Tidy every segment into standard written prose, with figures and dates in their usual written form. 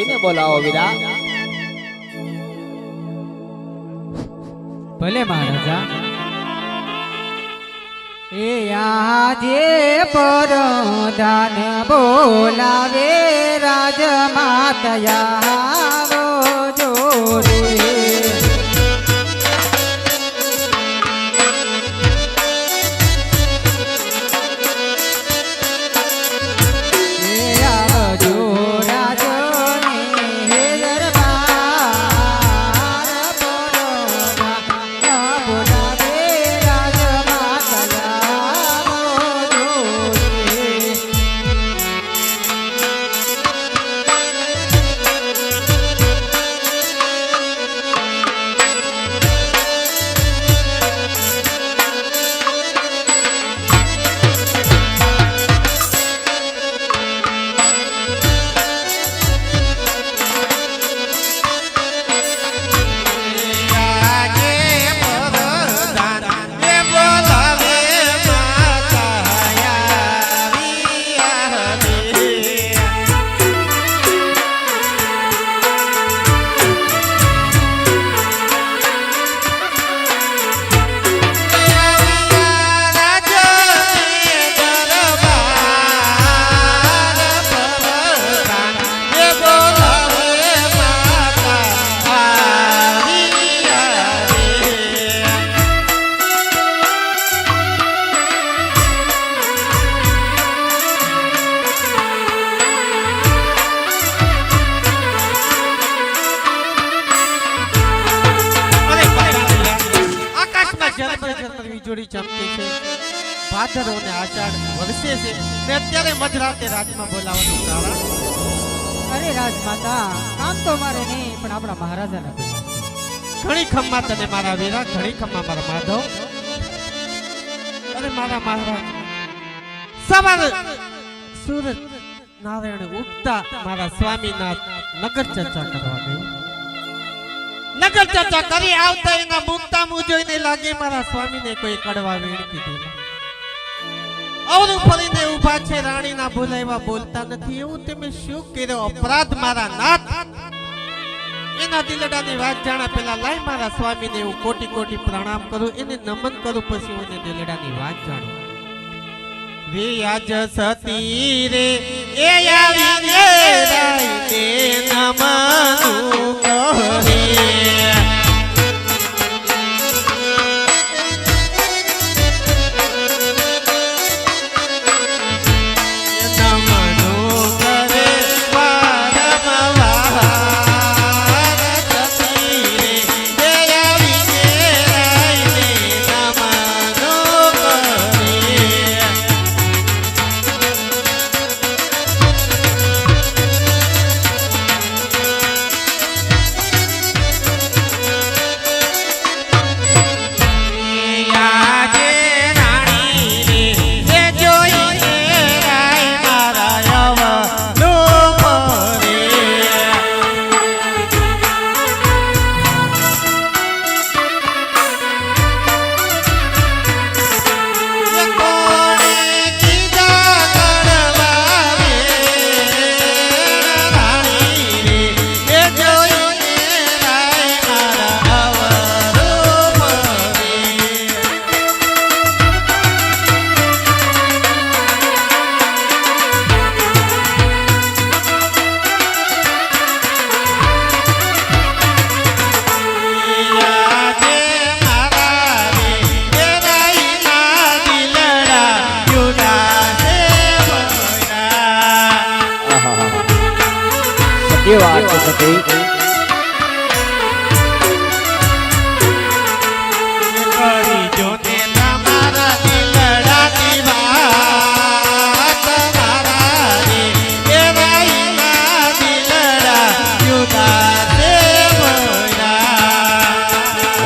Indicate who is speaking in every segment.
Speaker 1: સતીને બોલાવો વીરા.
Speaker 2: ભલે મહારાજા. એ આજે પરધાન બોલાવે રાજમાતયા જોરે.
Speaker 3: વીજળી ચમકે છે, ભાદરવો ને આષાઢ વરસે છે ને અત્યારે મધરાતે રાજમાં બોલાવવાનું કારણ?
Speaker 2: અરે રાજમાતા, કામ તો મારે નહીં પણ આપણા મહારાજાના બોલાવે.
Speaker 3: ઘણી ખમ્મા તને મારા વીરા, ઘણી ખમ્મા મારા માધવ. અરે મારા મહારાજ સવારે સૂરજ નારાયણ ઉગતા મારા સ્વામીનાથ નગર ચર્ચા કરવા ગઈ. નગર ચર્ચા કરી આવતા એના મુક્તા મુજોઈને લાગે મારા સ્વામીને કોઈ કડવા વેણ કીધું. અવરું ફરીને ઊભા છે, રાણીના બોલાવ્યા બોલતા નથી. એવું તમે શું કર્યો અપરાધ મારા નાથ? એના દિલડાની વાત જાણા પેલા લાય મારા સ્વામીને હું કોટી કોટી પ્રણામ કરું, એને નમન કરું, પછી હું એને દિલડાની વાત જાણું. રે આજ સતી રે એ આવીને રાઈને નમનું કહે.
Speaker 1: એ વાત છે સતી.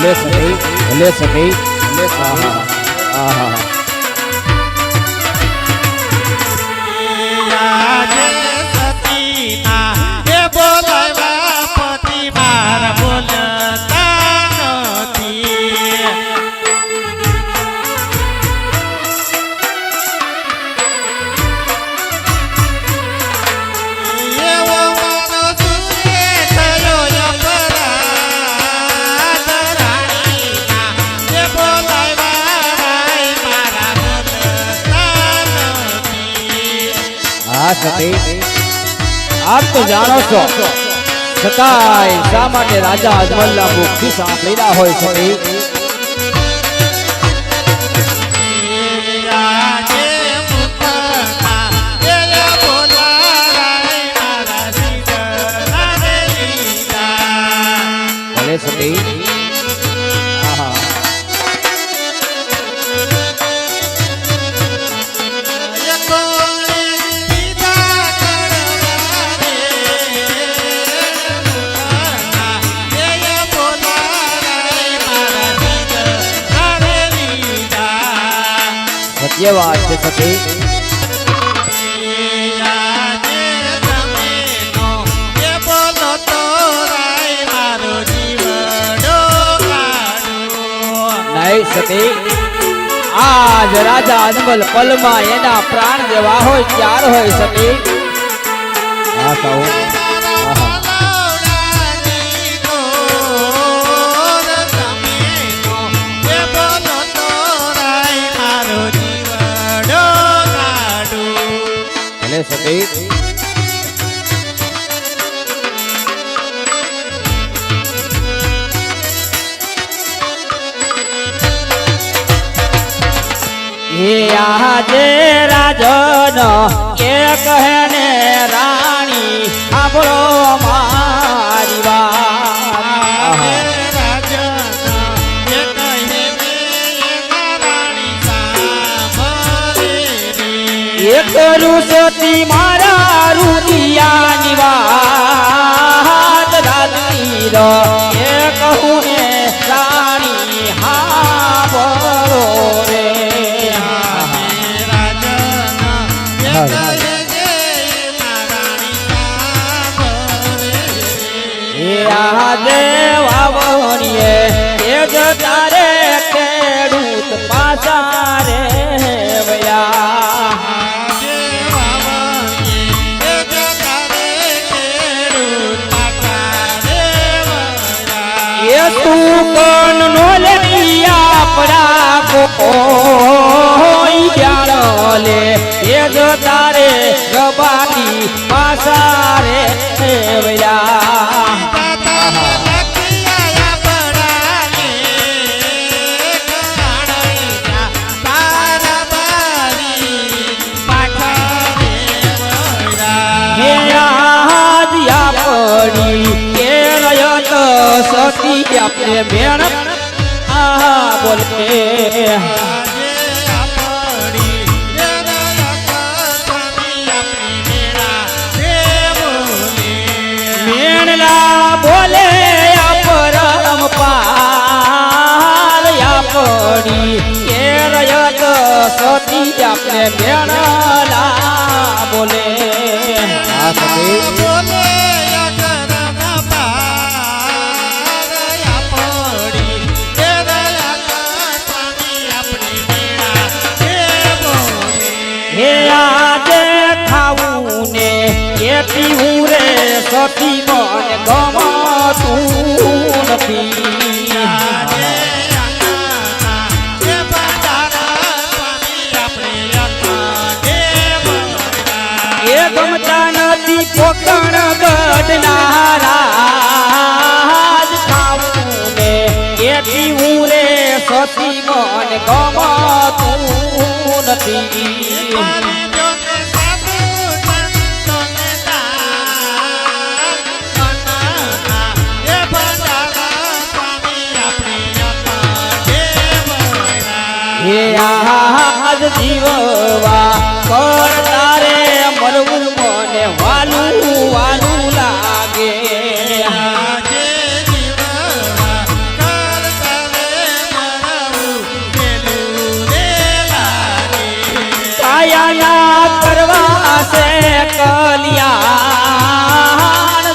Speaker 1: ભલે સતી, ભલે સતી, ભલે. આહા આહા. સતી આપ તો જાણો છો છતાંય શા માટે રાજા અજમલના મુખથી સાંભળી ના હોય સતી ભલે સતી આહા સત્ય વાત છે સતી નહીં સતી આજ રાજા અજમલ પલમાં એના પ્રાણ દેવા હોય ત્યાર હોય સતી હા કહું સતી હે આજે રાજન કે કહે ને રાણી સાંભળો મારી વાત એક રૂસતી મારા રૂપિયાની વાત રાજની ર એ કહું ને રાણી હા બોલો રે દેવાવણીએ એ જ તારે ખેડૂત પાછા રે વયા એ તું કન નો લેતી આપડા કોઈ જાણ લે એ જ તારે ગબાની પાછા રે વયા સતી આપણે બેન આ બોલે મેણલા બોલે પરમ પાલ આપણી કે રયત સતી આપણે મેણલા બોલે આ સતી પીવું રે સતી મને ગમતું નથી એ ગમતા નથી પોકણ ગઢનારા ખાવું ને એ પીવું રે સતી મને ગમતું નથી આજ જીવવા કરતા રે મરવું મને વાલું વાલું લાગે કાયાના કરવા છે કલ્યાણ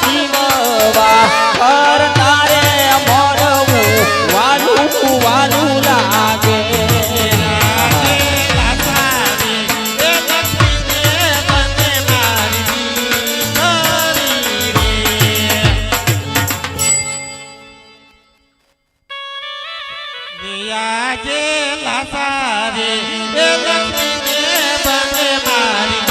Speaker 1: જીવવા કરતા રે મરવું વાલું વાલું લાગે
Speaker 3: લાસારે એ લક્ષ્મી ને બને મારી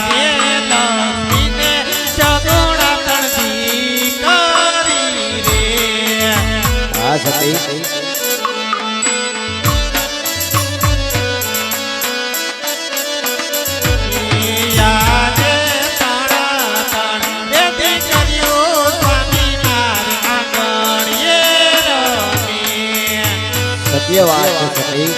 Speaker 3: રે લક્ષ્મીને સગુણા તણથી કરી રે
Speaker 1: હા સતી
Speaker 3: યાદે તણા તણ એ દીકરીઓ સ્વામિનારાયણ આંગણ એ રમે
Speaker 1: સત્ય વાત છે સતી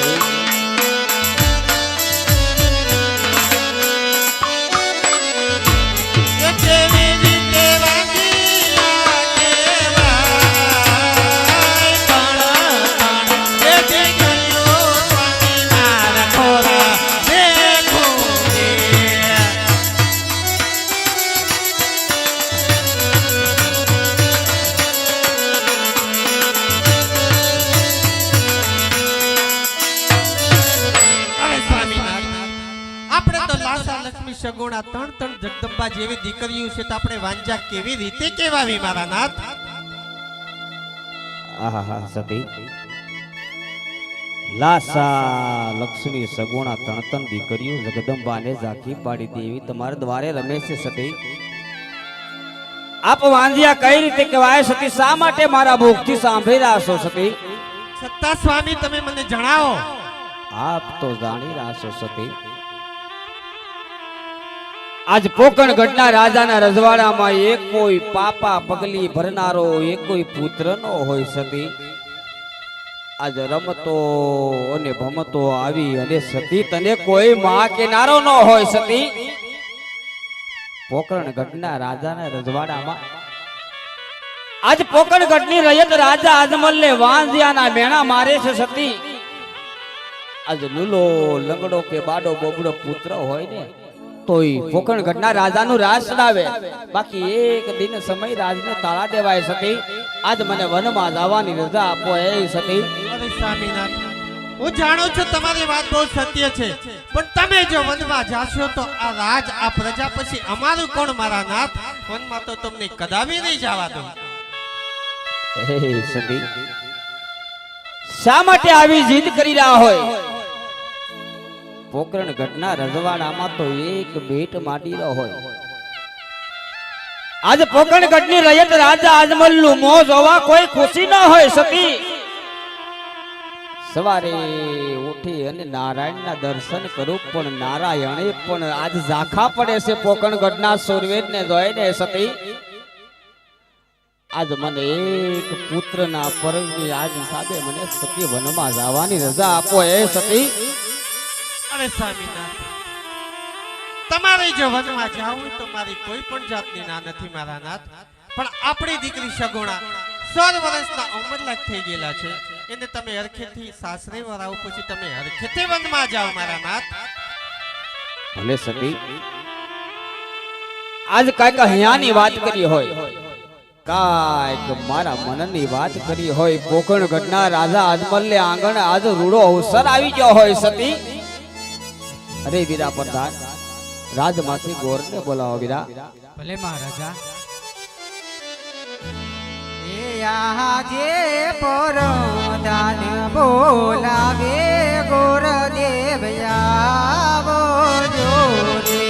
Speaker 3: કેવી રીતે વાગીલા કેવાય તણ એ દીકરીઓ સ્વામિનારાયણ ખોરા દેખો રે અરે સ્વામિનારાયણ આપણે તો લાસા લક્ષ્મી સગુણા ત્રણ ત્રણ જગદંબા જેવી દીકરીઓ છે તો આપણે વાંજા કેવી રીતે કહેવાવી મારા નાથ
Speaker 1: આહા સતી લાસા લક્ષ્મી સગુણા તણતન દીકરીઓ જગદંબાને ઝાંખી પાડી દેવી તમારા દ્વારે રમે છે સતી આપ વાંધિયા કઈ રીતે કહેવાય સતી શા માટે મારા મુખથી સાંભળી રહ્યા છો સતી
Speaker 3: સત્તા સ્વામી તમે મને જણાવો
Speaker 1: આપ તો જાણી રહ્યા છો સતી આજ પોકણગઢના રાજાના રજવાડામાં એક કોઈ પાપા પગલી ભરનારો એક કોઈ પુત્ર નો હોય સતી આજ રમતો અને ભમતો આવી અને સતી તને કોઈ માં કેનારો ન હોય સતી પોકણગઢના રાજાના રજવાડામાં આજ પોકણગઢની રયત રાજા આજમલને વાંધિયાના મેણા મારે છે સતી આજ લુલો લંગડો કે બાડો બોબડો પુત્ર હોય ને તોય પોકણગઢના રાજાનું રાજ ચડાવે બાકી એક દિન સમય રાજને તાળા દેવાય સતી આજ મને વનમાં જવાની રજા આપો એ સતી
Speaker 3: અરે સ્વામીનાથ હું જાણું છું તમારી વાત બહુ સત્ય છે પણ તમે જો વનમાં જાશો તો આ રાજ આ પ્રજા પછી અમારું કોણ મારા નાથ વનમાં તો તમને કદાવી નહીં જવા દો
Speaker 1: હે સતી શા માટે આવી જીદ કરી રહ્યા હોય પોકરણગઢના રજવાડામાં તો એક ભેટ માંડીલો હોય આજ પોકરણગઢની રયત રાજા આજમલનું મોં જોવા કોઈ ખુશી ન હોય સતી સવારે ઉઠી અને નારાયણના દર્શન કરું પણ નારાયણે પણ આજ ઝાંખા પડે છે પોકરણગઢના સુરવીરને જોઈને સતી આજ મને એક પુત્રના પરણની આજ સાથે મને સતી વનમાં જવાની રજા આપો એ સતી
Speaker 3: અરે સ્વામીનાથ તમારે જો વનમાં જાવું તો મારી કોઈ પણ જાતની ના નથી મારા નાથ પણ આપણી દીકરી સગુણા 16 વર્ષના ઉંમરલાયક થઈ ગયેલા છે એને તમે હરખેથી સાસરે વરાવો પછી તમે હરખેથી વનમાં જાઓ મારા નાથ
Speaker 1: ભલે સતી આજ કાંઈક અહીંયાની વાત કરી હોય કાંઈક મારા મનની વાત કરી હોય પોકરણગઢના રાજા આજમલને આંગણ આજ રૂડો અવસર આવી ગયો હોય સતી અરે વીરા પ્રધાન રાજમાંથી ગોરને બોલાવો વીરા
Speaker 2: ભલે મહારાજા એ આજે પરદાન બોલાવે ગોરદેવ આવો જોરે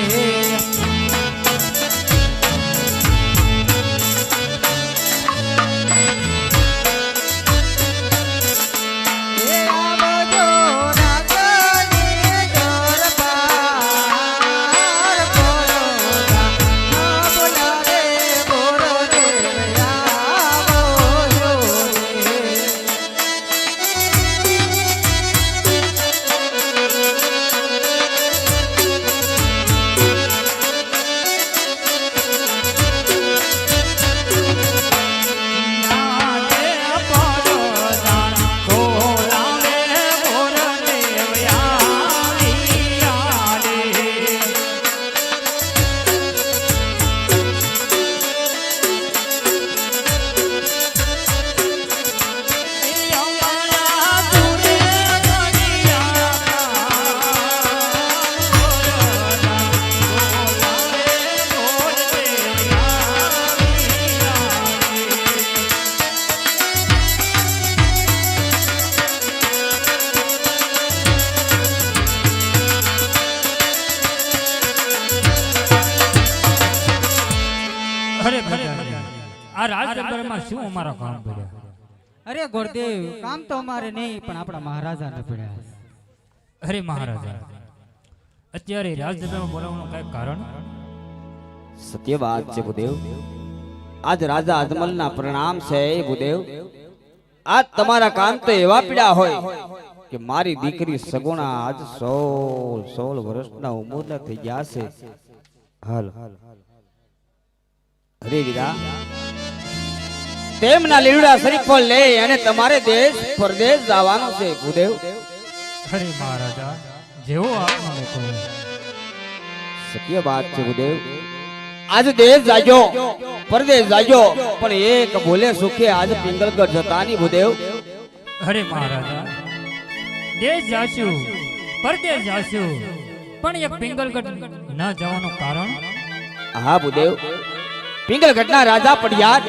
Speaker 4: ખરેખર આ રાજ દરબારમાં શું અમારા કામ પડ્યા?
Speaker 2: અરે ગુરુદેવ કામ તો અમારે નહીં પણ આપણા મહારાજાને પડ્યા.
Speaker 4: અરે મહારાજા, અત્યારે રાજ દરબારમાં બોલાવવાનું કઈ કારણ?
Speaker 1: સત્ય વાત છે ભૂદેવ. આજ રાજા અજમલના પ્રણામ છે ભૂદેવ. આજ તમારા કામ તો એવા પીડા હોય કે મારી દીકરી સગુણા આજ 16 વર્ષના ઉંમરના થઈ ગયા છે. હાલ અરે વિરા, તેમના લીલુડા શરીફો લે અને તમારે દેશ પરદેશ જવાનું છે ભૂદેવ.
Speaker 4: અરે મહારાજા, જેવો આપનો લોકો.
Speaker 1: સત્ય વાત છે ભૂદેવ. આજ દેશ જાજો, પરદેશ જાજો, પણ એક ભૂલે સુખે આજ પિંગલગઢ જતાની ભૂદેવ.
Speaker 4: અરે મહારાજા, દેશ જાશું, પરદેશ જાશું, પણ એક પિંગલગઢ ન જવાનું કારણ?
Speaker 1: હા ભૂદેવ, પિંગલગઢના રાજા પડિયાર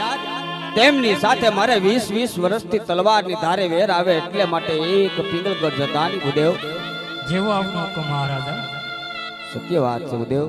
Speaker 1: તેમની સાથે મારે 20 વર્ષથી તલવારની ધારે વેર આવે એટલે માટે એક પિંગલગઢ જતાની ભૂદેવ.
Speaker 4: જેવો આપનો હુકમ મહારાજા.
Speaker 1: સત્ય વાત છે ભૂદેવ.